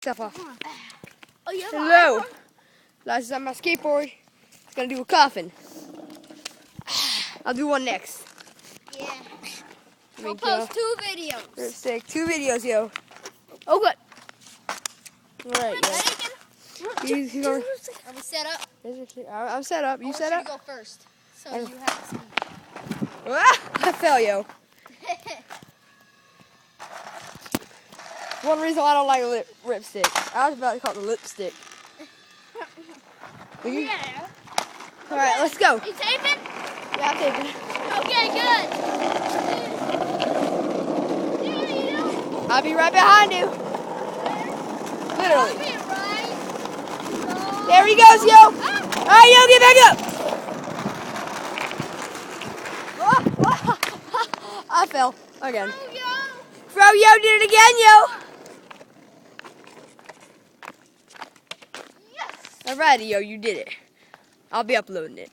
Step off. Oh, you have an Hello. iPhone? Last is on my skateboard. It's gonna do a coffin. I'll do one next. Yeah. There I'll we go. post 2 videos. Lipstick. 2 videos, yo. Oh, good. All right, yo. He's going. Are we set up? I'm set up. You set I up? want you to go first, so you have to speed. Ah, I fell, yo. One reason why I don't like lipstick. I was about to call it the lipstick. Yeah. All right, let's go. You taping? Yeah, I'm taping. Okay, good. Yeah, you know. I'll be right behind you. Literally. I'll be right. So... There he goes, yo. All right, yo, get back up. I fell again. Oh, yo. Bro, yo, did it again, yo. Yes. Alrighty, yo, you did it. I'll be uploading it.